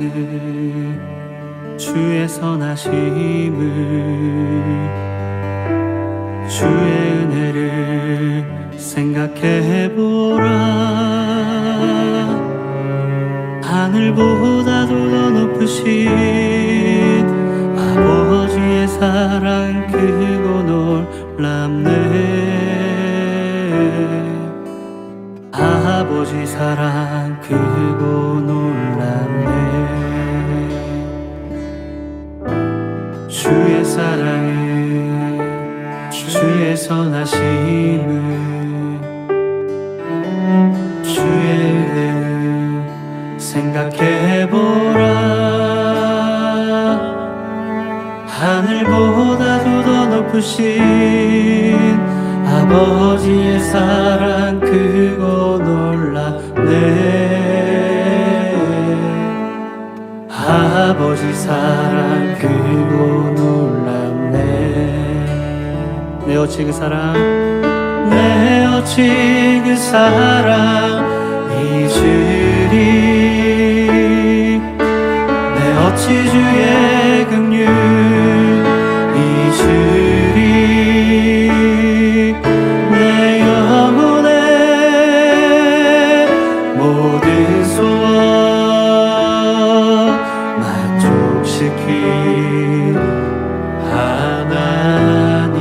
사랑을 주의 선하심을 주의 은혜를 생각해보라. 하늘보다도 더 높으신 아버지의 사랑 크고 놀랍네. 아버지 사랑 크고 놀랍네. 주의 사랑을 주의 선하심을 주의 은혜를 생각해보라. 하늘보다도 더 높으신 아버지의 사랑 크고 놀랍네. 아버지 사랑 크고 놀랍네. 내 어찌 그 사랑, 내 어찌 그 사랑 잊으리. 내 어찌 주의 긍휼 잊으리. 내 영혼의 모든 소원 만족시킨 하나님.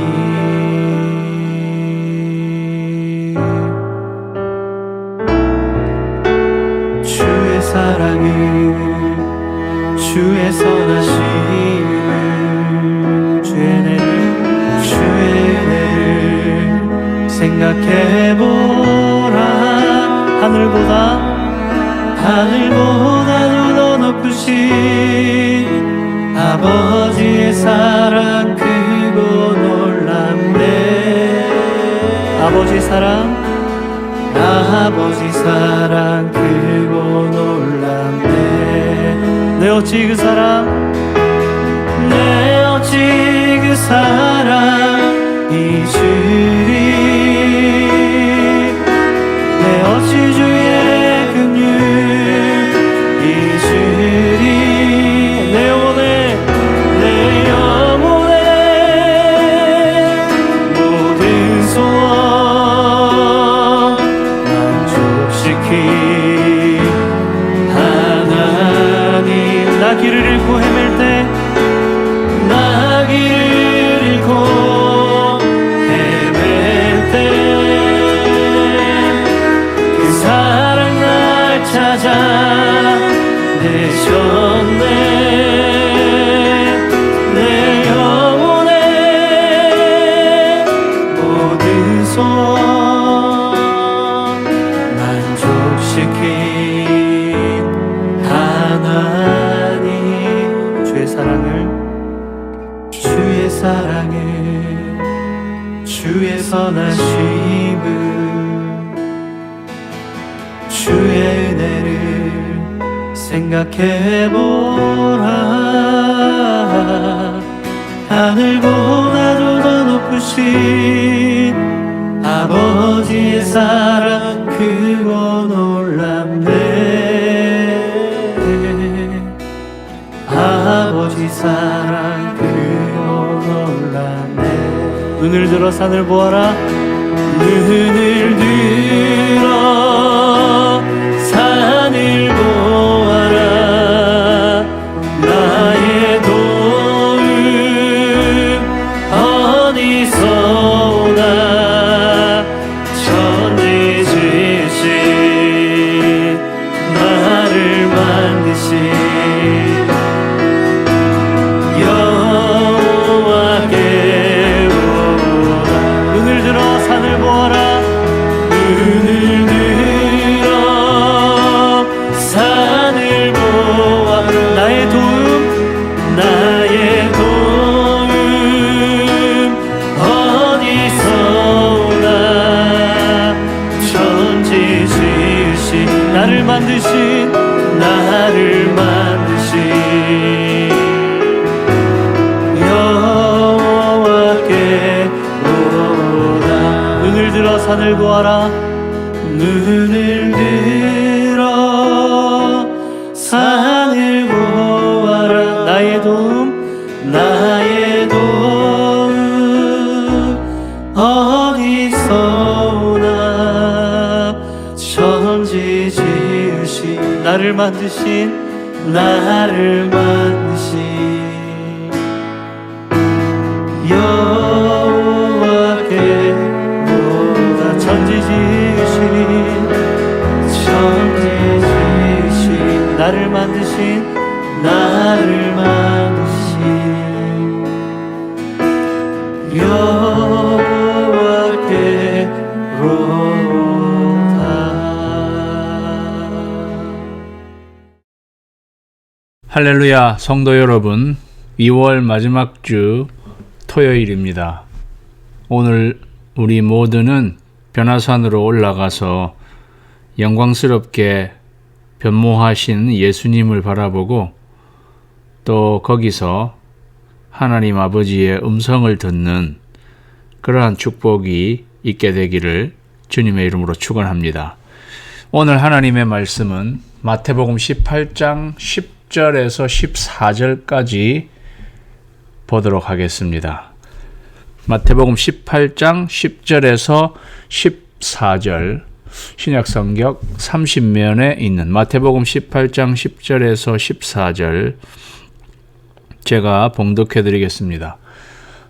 주의 사랑을 주의 선하심을 주의 은혜를 생각해보라. 하늘보다도 더 높으신 아버지의 사랑 크고 놀랍네. 아버지 사랑 크고 놀랍네. 내 어찌 그 사랑, 내 어찌 그 사랑 잊으리. 내 어찌 주의 긍휼 잊으리. 내 영혼의 모든 소원 만족시킨 하나님. 나 길을 잃고 헤맬 때, 나 길을 잃고 헤맬 때 그 사랑 날 찾아 내셨네. 내 영혼의 모든 소원 만족시킨 하나님. 주의 사랑을 주의 선하심을 주의 은혜를 생각해보라. 하늘보다도 더 높으신 아버지의 사랑 크고 놀랍네. 아버지 사랑 크고 놀랍네. 눈을 들어 산을 보아라. 눈을 들어 산을 보아라. 나의 도움 어디서 오나. 천지 지으신 나를 만드신 여호와께 오라. 눈을 들어 산을 보아라. 눈을 들어 산을 보아. 나의 도움 어디서 오나. 천지 지으신 나를 만드신 여호와께 오라. 눈을 들어 산을 보아라. 눈을 들어 산을 보아라. 나의 도움 어디서 오나. 천지 지으신 나를 만드신 여호와께로다. 천지 지으신 나를 만드신 할렐루야, 성도 여러분, 2월 마지막 주 토요일입니다. 오늘 우리 모두는 변화산으로 올라가서 영광스럽게 변모하신 예수님을 바라보고 또 거기서 하나님 아버지의 음성을 듣는 그러한 축복이 있게 되기를 주님의 이름으로 축원합니다. 오늘 하나님의 말씀은 마태복음 18장 10절에서 14절까지 보도록 하겠습니다. 마태복음 18장 10절에서 14절, 신약성경 30면에 있는 마태복음 18장 10절에서 14절 제가 봉독해 드리겠습니다.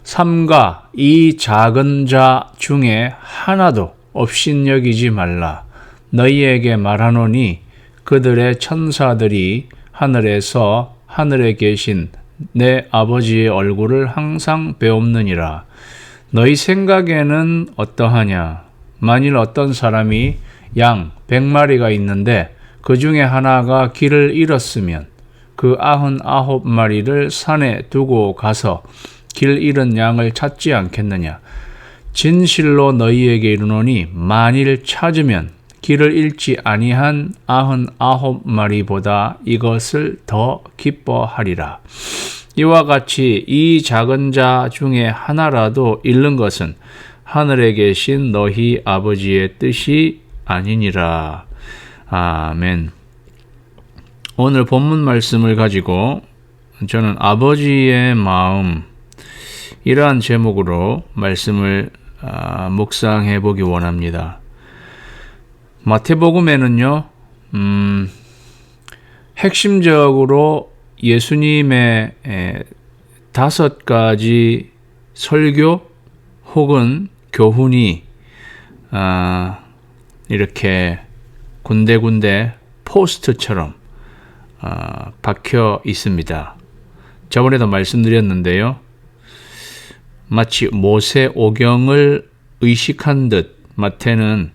삼가 이 작은 자 중에 하나도 업신여기지 말라. 너희에게 말하노니 그들의 천사들이 하늘에서 하늘에 계신 내 아버지의 얼굴을 항상 배옵느니라. 너희 생각에는 어떠하냐? 만일 어떤 사람이 양 100마리가 있는데 그 중에 하나가 길을 잃었으면 그 99마리를 산에 두고 가서 길 잃은 양을 찾지 않겠느냐? 진실로 너희에게 이르노니 만일 찾으면 길을 잃지 아니한 99마리보다 이것을 더 기뻐하리라. 이와 같이 이 작은 자 중에 하나라도 잃는 것은 하늘에 계신 너희 아버지의 뜻이 아니니라. 아멘. 오늘 본문 말씀을 가지고 저는 아버지의 마음, 이러한 제목으로 말씀을 묵상해 보기 원합니다. 마태복음에는요, 핵심적으로 예수님의 5가지 설교 혹은 교훈이 이렇게 군데군데 포스트처럼 박혀 있습니다. 저번에도 말씀드렸는데요. 마치 모세오경을 의식한 듯 마태는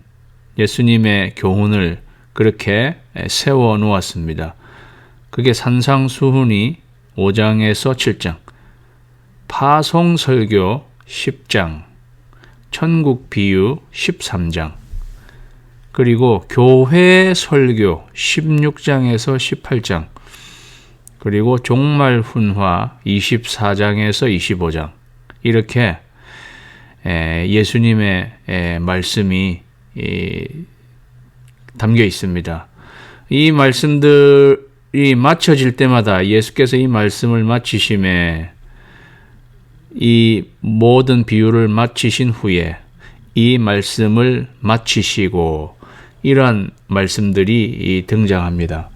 예수님의 교훈을 그렇게 세워 놓았습니다. 그게 산상수훈이 5장에서 7장, 파송설교 10장, 천국비유 13장, 그리고 교회 설교 16장에서 18장, 그리고 종말훈화 24장에서 25장, 이렇게 예수님의 말씀이 담겨 있습니다. 이 말씀들이 마쳐질 때마다 예수께서 이 말씀을 마치심에 이 모든 비유를 마치신 후에 이 말씀을 마치시고 이러한 말씀들이 등장합니다.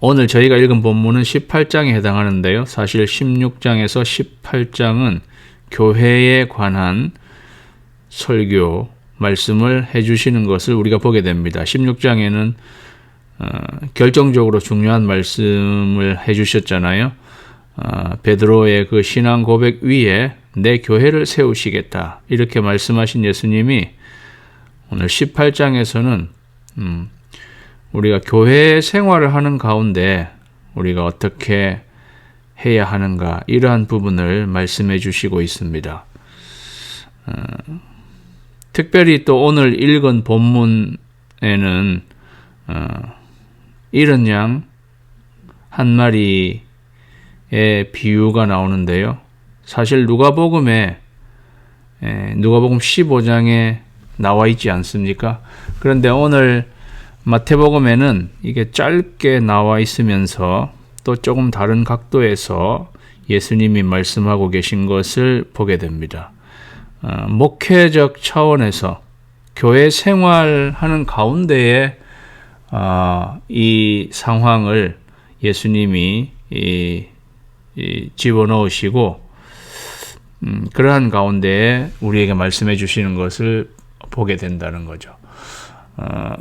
오늘 저희가 읽은 본문은 18장에 해당하는데요. 사실 16장에서 18장은 교회에 관한 설교 말씀을 해주시는 것을 우리가 보게 됩니다. 16장에는 결정적으로 중요한 말씀을 해주셨잖아요. 베드로의 그 신앙 고백 위에 내 교회를 세우시겠다, 이렇게 말씀하신 예수님이 오늘 18장에서는 우리가 교회 생활을 하는 가운데 우리가 어떻게 해야 하는가, 이러한 부분을 말씀해 주시고 있습니다. 특별히 또 오늘 읽은 본문에는 잃은 양 한 마리의 비유가 나오는데요. 사실 누가복음 15장에 나와 있지 않습니까? 그런데 오늘 마태복음에는 이게 짧게 나와 있으면서 또 조금 다른 각도에서 예수님이 말씀하고 계신 것을 보게 됩니다. 목회적 차원에서 교회 생활하는 가운데에 이 상황을 예수님이 집어넣으시고 그러한 가운데에 우리에게 말씀해 주시는 것을 보게 된다는 거죠.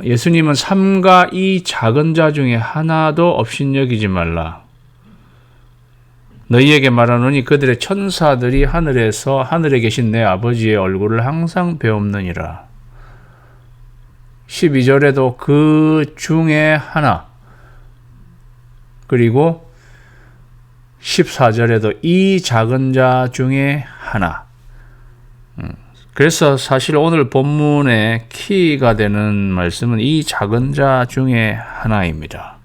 예수님은 삼가 이 작은 자 중에 하나도 업신여기지 말라. 너희에게 말하노니 그들의 천사들이 하늘에서 하늘에 계신 내 아버지의 얼굴을 항상 배옵느니라. 12절에도 그 중에 하나, 그리고 14절에도 이 작은 자 중에 하나. 그래서 사실 오늘 본문의 키가 되는 말씀은 이 작은 자 중에 하나입니다.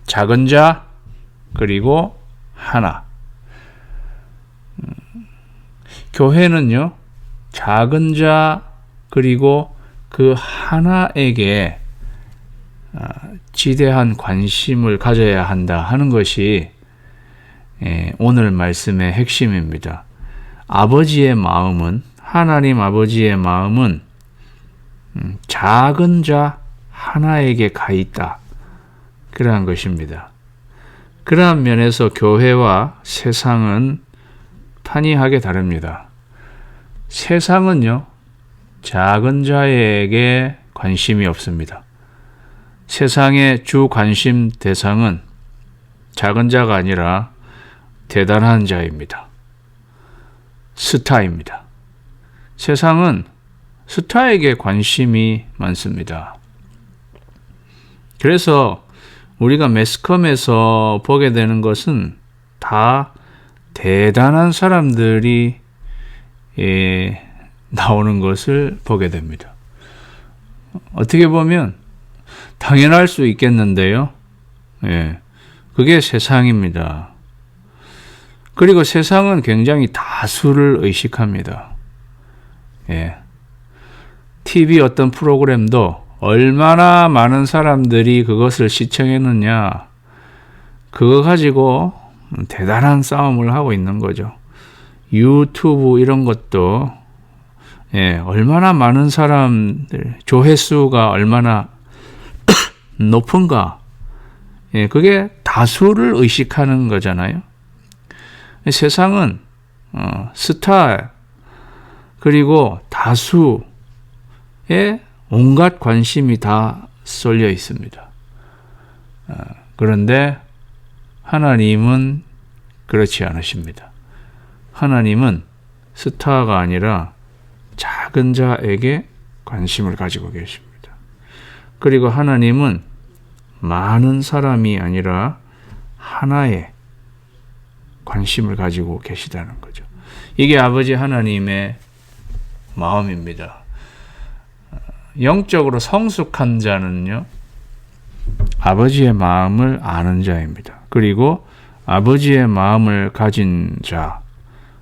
작은 자 그리고 하나. 교회는요, 작은 자 그리고 그 하나에게 지대한 관심을 가져야 한다 하는 것이 오늘 말씀의 핵심입니다. 아버지의 마음은, 하나님 아버지의 마음은 작은 자 하나에게 가 있다. 그러한 것입니다. 그러한 면에서 교회와 세상은 판이하게 다릅니다. 세상은요, 작은 자에게 관심이 없습니다. 세상의 주 관심 대상은 작은 자가 아니라 대단한 자입니다. 스타입니다. 세상은 스타에게 관심이 많습니다. 그래서 우리가 매스컴에서 보게 되는 것은 다 대단한 사람들이 나오는 것을 보게 됩니다. 어떻게 보면 당연할 수 있겠는데요. 그게 세상입니다. 그리고 세상은 굉장히 다수를 의식합니다. TV 어떤 프로그램도 얼마나 많은 사람들이 그것을 시청했느냐, 그거 가지고 대단한 싸움을 하고 있는 거죠. 유튜브 이런 것도 얼마나 많은 사람들, 조회수가 얼마나 높은가, 그게 다수를 의식하는 거잖아요. 세상은 스타 그리고 다수의 온갖 관심이 다 쏠려 있습니다. 그런데 하나님은 그렇지 않으십니다. 하나님은 스타가 아니라 작은 자에게 관심을 가지고 계십니다. 그리고 하나님은 많은 사람이 아니라 하나에 관심을 가지고 계시다는 거죠. 이게 아버지 하나님의 마음입니다. 영적으로 성숙한 자는요, 아버지의 마음을 아는 자입니다. 그리고 아버지의 마음을 가진 자,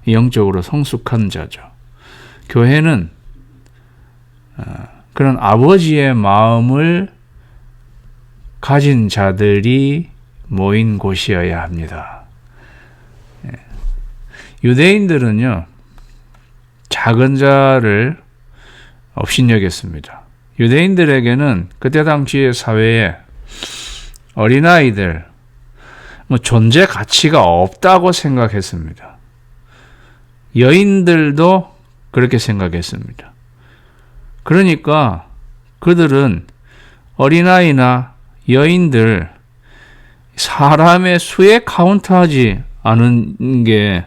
영적으로 성숙한 자죠. 교회는 그런 아버지의 마음을 가진 자들이 모인 곳이어야 합니다. 유대인들은요, 작은 자를 업신여겼습니다. 유대인들에게는 그때 당시의 사회에 어린아이들, 존재 가치가 없다고 생각했습니다. 여인들도 그렇게 생각했습니다. 그러니까 그들은 어린아이나 여인들, 사람의 수에 카운트하지 않은 게,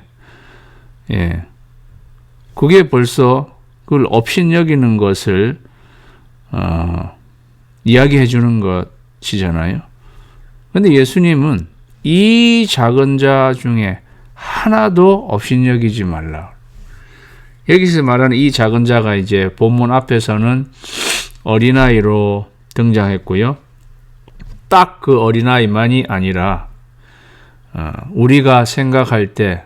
그게 벌써 그걸 업신여기는 것을 이야기해 주는 것이잖아요. 그런데 예수님은 이 작은 자 중에 하나도 업신여기지 말라. 여기서 말하는 이 작은 자가 이제 본문 앞에서는 어린아이로 등장했고요. 딱 그 어린아이만이 아니라 우리가 생각할 때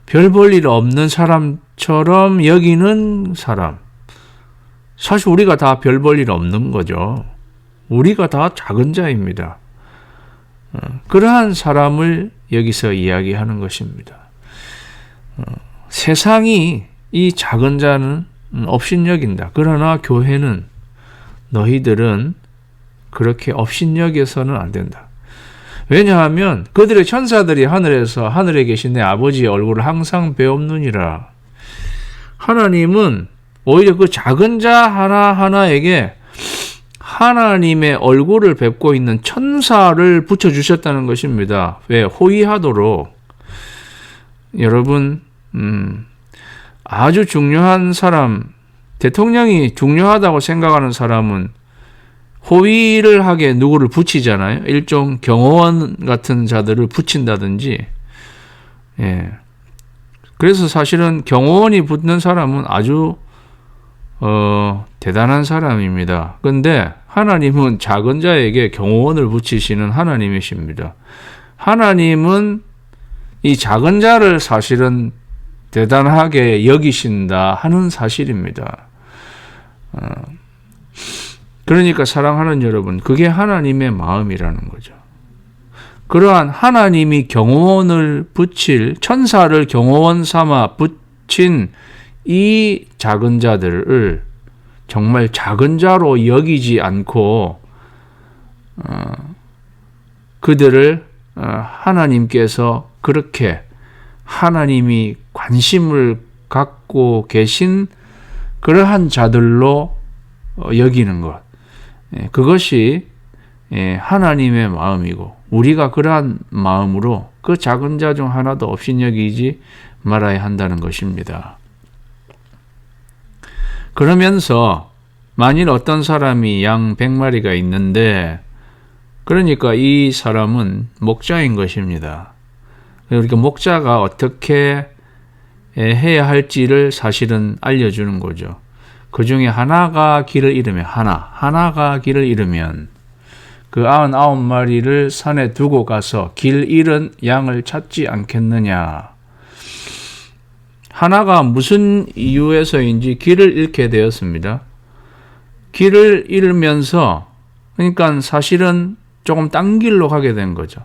별 볼 일 없는 사람처럼 여기는 사람, 사실 우리가 다 별 볼 일 없는 거죠. 우리가 다 작은 자입니다. 그러한 사람을 여기서 이야기하는 것입니다. 세상이 이 작은 자는 업신여긴다. 그러나 교회는 너희들은 그렇게 업신여겨서는 안 된다. 왜냐하면 그들의 천사들이 하늘에서 하늘에 계신 내 아버지의 얼굴을 항상 배옵느니라. 하나님은 오히려 그 작은 자 하나하나에게 하나님의 얼굴을 뵙고 있는 천사를 붙여주셨다는 것입니다. 왜? 호위하도록. 여러분, 아주 중요한 사람, 대통령이 중요하다고 생각하는 사람은 호위를 하게 누구를 붙이잖아요. 일종 경호원 같은 자들을 붙인다든지. 예. 그래서 사실은 경호원이 붙는 사람은 아주 대단한 사람입니다. 근데 하나님은 작은 자에게 경호원을 붙이시는 하나님이십니다. 하나님은 이 작은 자를 사실은 대단하게 여기신다 하는 사실입니다. 그러니까 사랑하는 여러분, 그게 하나님의 마음이라는 거죠. 그러한 하나님이 경호원을 붙일, 천사를 경호원 삼아 붙인 이 작은 자들을 정말 작은 자로 여기지 않고 그들을 하나님께서 그렇게 하나님이 관심을 갖고 계신 그러한 자들로 여기는 것, 그것이 하나님의 마음이고 우리가 그러한 마음으로 그 작은 자 중 하나도 없이 여기지 말아야 한다는 것입니다. 그러면서 만일 어떤 사람이 양 100마리가 있는데 그러니까 이 사람은 목자인 것입니다. 그러니까 목자가 어떻게 해야 할지를 사실은 알려주는 거죠. 그 중에 하나가 길을 잃으면 하나가 길을 잃으면 그 99마리를 산에 두고 가서 길 잃은 양을 찾지 않겠느냐. 하나가 무슨 이유에서인지 길을 잃게 되었습니다. 길을 잃으면서 그러니까 사실은 조금 딴 길로 가게 된 거죠.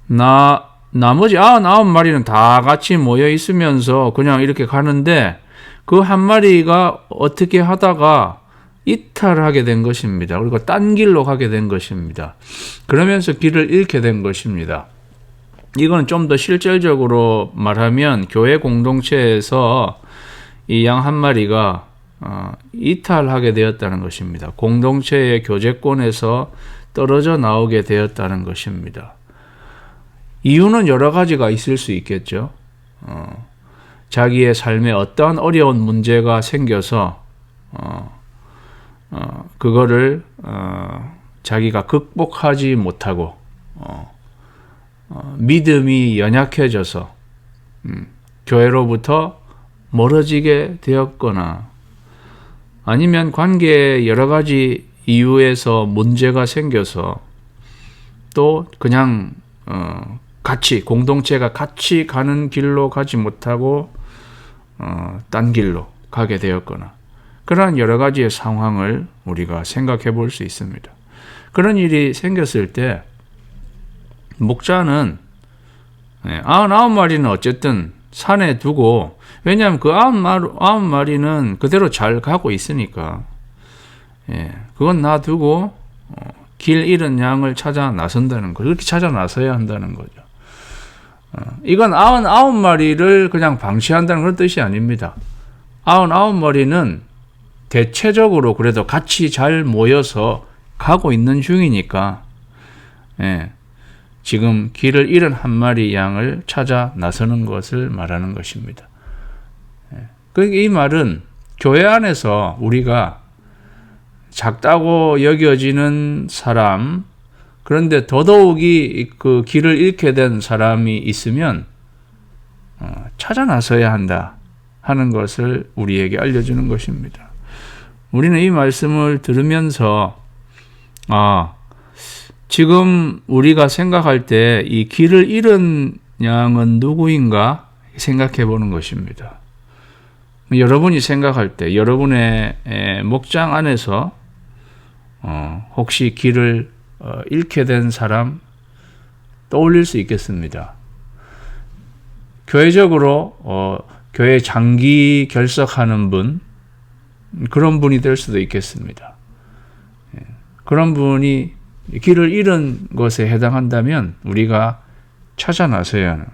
나머지 99마리는 다 같이 모여 있으면서 그냥 이렇게 가는데 그 한 마리가 어떻게 하다가 이탈하게 된 것입니다. 그리고 딴 길로 가게 된 것입니다. 그러면서 길을 잃게 된 것입니다. 이건 좀 더 실질적으로 말하면 교회 공동체에서 이 양 한 마리가 이탈하게 되었다는 것입니다. 공동체의 교제권에서 떨어져 나오게 되었다는 것입니다. 이유는 여러 가지가 있을 수 있겠죠. 자기의 삶에 어떠한 어려운 문제가 생겨서 그거를 자기가 극복하지 못하고 믿음이 연약해져서 교회로부터 멀어지게 되었거나 아니면 관계에 여러 가지 이유에서 문제가 생겨서 또 그냥 같이 공동체가 같이 가는 길로 가지 못하고 딴 길로 가게 되었거나 그러한 여러 가지의 상황을 우리가 생각해 볼 수 있습니다. 그런 일이 생겼을 때 목자는 99마리는 어쨌든 산에 두고 왜냐하면 그 99마리는 그대로 잘 가고 있으니까 그건 놔두고 길 잃은 양을 찾아 나선다는 거죠. 그렇게 찾아 나서야 한다는 거죠. 이건 99마리를 그냥 방치한다는 그런 뜻이 아닙니다. 99마리는 대체적으로 그래도 같이 잘 모여서 가고 있는 중이니까 지금 길을 잃은 한 마리 양을 찾아 나서는 것을 말하는 것입니다. 그러니까 이 말은 교회 안에서 우리가 작다고 여겨지는 사람, 그런데 더더욱이 그 길을 잃게 된 사람이 있으면 찾아 나서야 한다 하는 것을 우리에게 알려주는 것입니다. 우리는 이 말씀을 들으면서 지금 우리가 생각할 때 이 길을 잃은 양은 누구인가 생각해 보는 것입니다. 여러분이 생각할 때 여러분의 목장 안에서 혹시 길을 잃게 된 사람 떠올릴 수 있겠습니다. 교회적으로 교회 장기 결석하는 분, 그런 분이 될 수도 있겠습니다. 그런 분이 길을 잃은 것에 해당한다면 우리가 찾아 나서야 하는,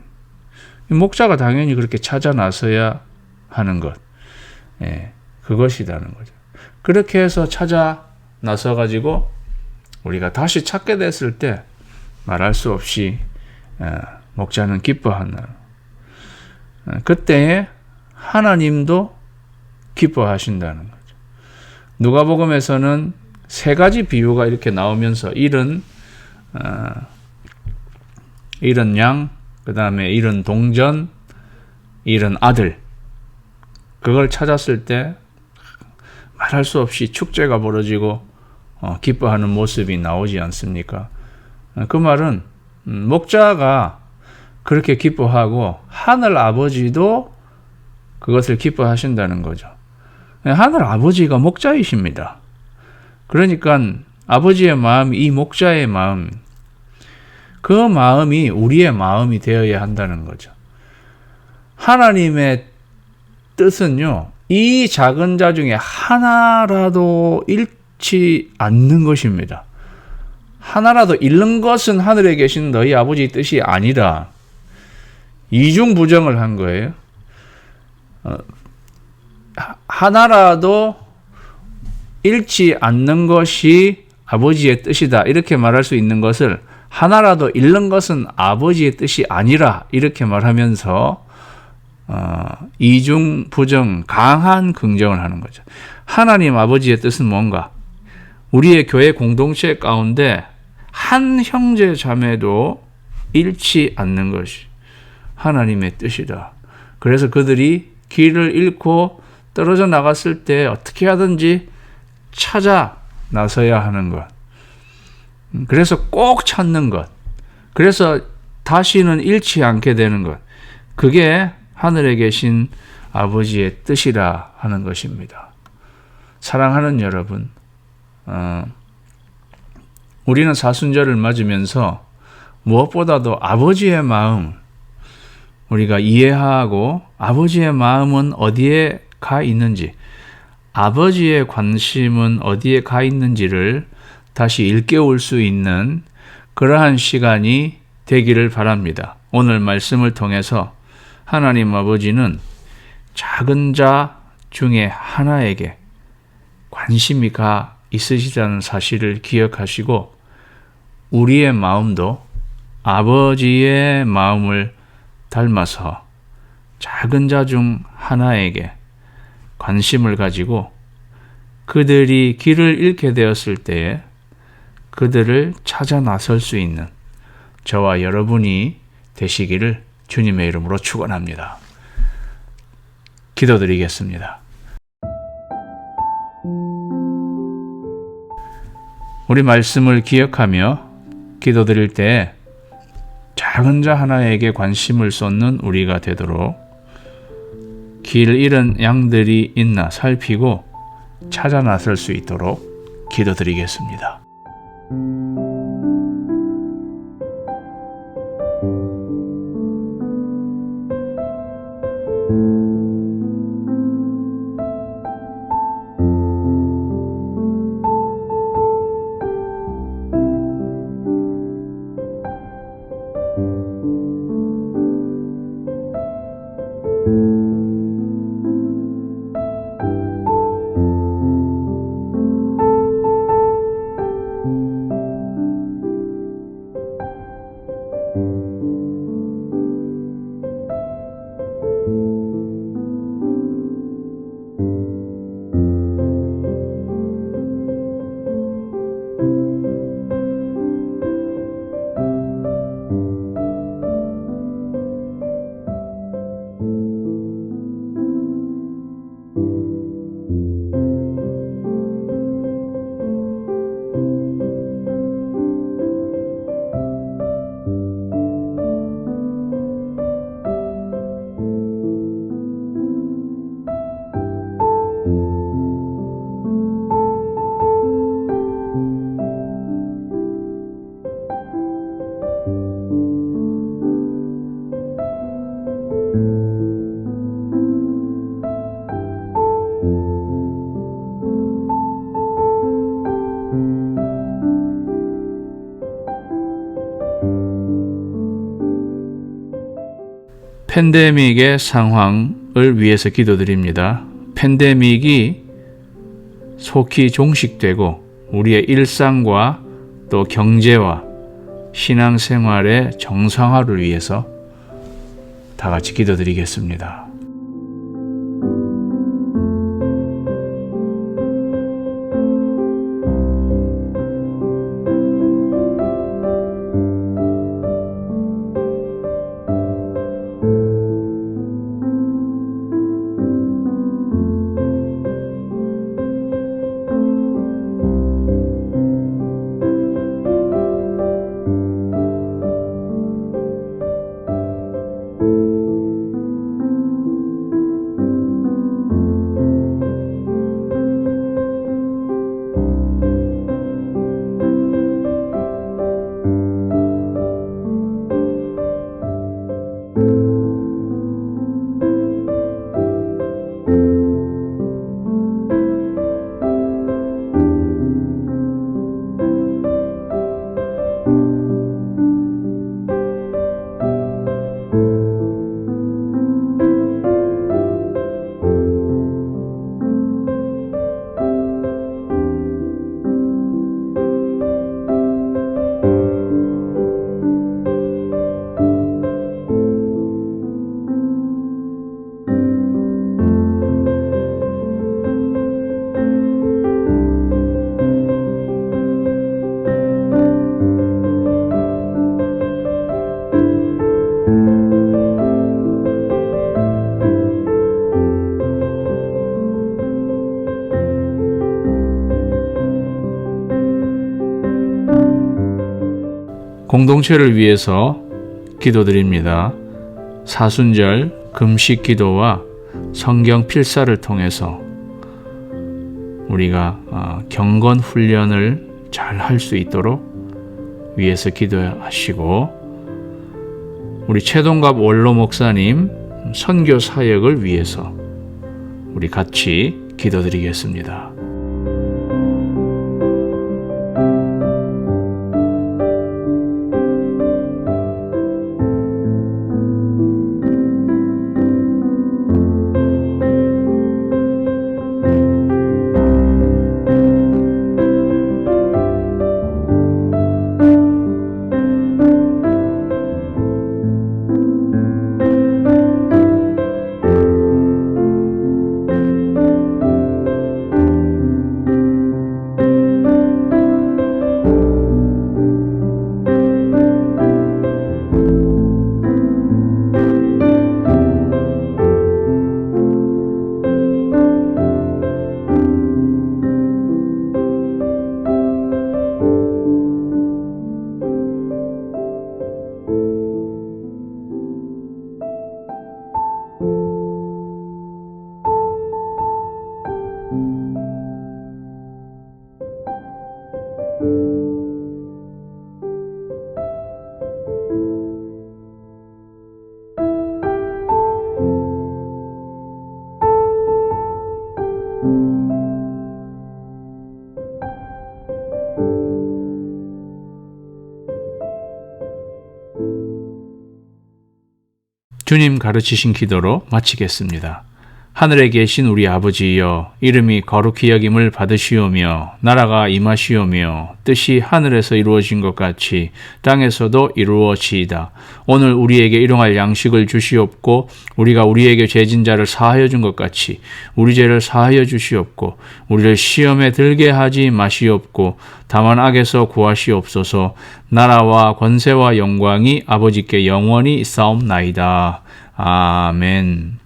목자가 당연히 그렇게 찾아 나서야 하는 것, 그것이라는 거죠. 그렇게 해서 찾아 나서 가지고 우리가 다시 찾게 됐을 때 말할 수 없이 목자는 기뻐하는, 그때에 하나님도 기뻐하신다는 거죠. 누가복음에서는 세 가지 비유가 이렇게 나오면서 잃은 양, 그 다음에 잃은 동전, 잃은 아들, 그걸 찾았을 때 말할 수 없이 축제가 벌어지고 기뻐하는 모습이 나오지 않습니까? 그 말은 목자가 그렇게 기뻐하고 하늘 아버지도 그것을 기뻐하신다는 거죠. 하늘 아버지가 목자이십니다. 그러니까 아버지의 마음, 이 목자의 마음, 그 마음이 우리의 마음이 되어야 한다는 거죠. 하나님의 뜻은요, 이 작은 자 중에 하나라도 잃지 않는 것입니다. 하나라도 잃는 것은 하늘에 계신 너희 아버지의 뜻이 아니라 이중부정을 한 거예요. 하나라도 잃지 않는 것이 아버지의 뜻이다, 이렇게 말할 수 있는 것을 하나라도 잃는 것은 아버지의 뜻이 아니라 이렇게 말하면서 이중부정, 강한 긍정을 하는 거죠. 하나님 아버지의 뜻은 뭔가? 우리의 교회 공동체 가운데 한 형제 자매도 잃지 않는 것이 하나님의 뜻이다. 그래서 그들이 길을 잃고 떨어져 나갔을 때 어떻게 하든지 찾아 나서야 하는 것. 그래서 꼭 찾는 것. 그래서 다시는 잃지 않게 되는 것. 그게 하늘에 계신 아버지의 뜻이라 하는 것입니다. 사랑하는 여러분, 우리는 사순절을 맞으면서 무엇보다도 아버지의 마음, 우리가 이해하고 아버지의 마음은 어디에 가 있는지, 아버지의 관심은 어디에 가 있는지를 다시 일깨울 수 있는 그러한 시간이 되기를 바랍니다. 오늘 말씀을 통해서 하나님 아버지는 작은 자 중에 하나에게 관심이 가 있으시다는 사실을 기억하시고 우리의 마음도 아버지의 마음을 닮아서 작은 자 중 하나에게 관심을 가지고 그들이 길을 잃게 되었을 때에 그들을 찾아 나설 수 있는 저와 여러분이 되시기를 주님의 이름으로 축원합니다. 기도드리겠습니다. 우리 말씀을 기억하며 기도드릴 때 작은 자 하나에게 관심을 쏟는 우리가 되도록 길 잃은 양들이 있나 살피고 찾아 나설 수 있도록 기도드리겠습니다. 팬데믹의 상황을 위해서 기도드립니다. 팬데믹이 속히 종식되고 우리의 일상과 또 경제와 신앙생활의 정상화를 위해서 다 같이 기도드리겠습니다. 공동체를 위해서 기도드립니다. 사순절 금식 기도와 성경 필사를 통해서 우리가 경건 훈련을 잘 할 수 있도록 위해서 기도하시고, 우리 최동갑 원로 목사님 선교 사역을 위해서 우리 같이 기도드리겠습니다. 주님 가르치신 기도로 마치겠습니다. 하늘에 계신 우리 아버지여, 이름이 거룩히 여김을 받으시오며 나라가 임하시오며 뜻이 하늘에서 이루어진 것 같이 땅에서도 이루어지이다. 오늘 우리에게 일용할 양식을 주시옵고 우리가 우리에게 죄진 자를 사하여 준 것 같이 우리 죄를 사하여 주시옵고 우리를 시험에 들게 하지 마시옵고 다만 악에서 구하시옵소서. 나라와 권세와 영광이 아버지께 영원히 있사옵나이다. 아멘.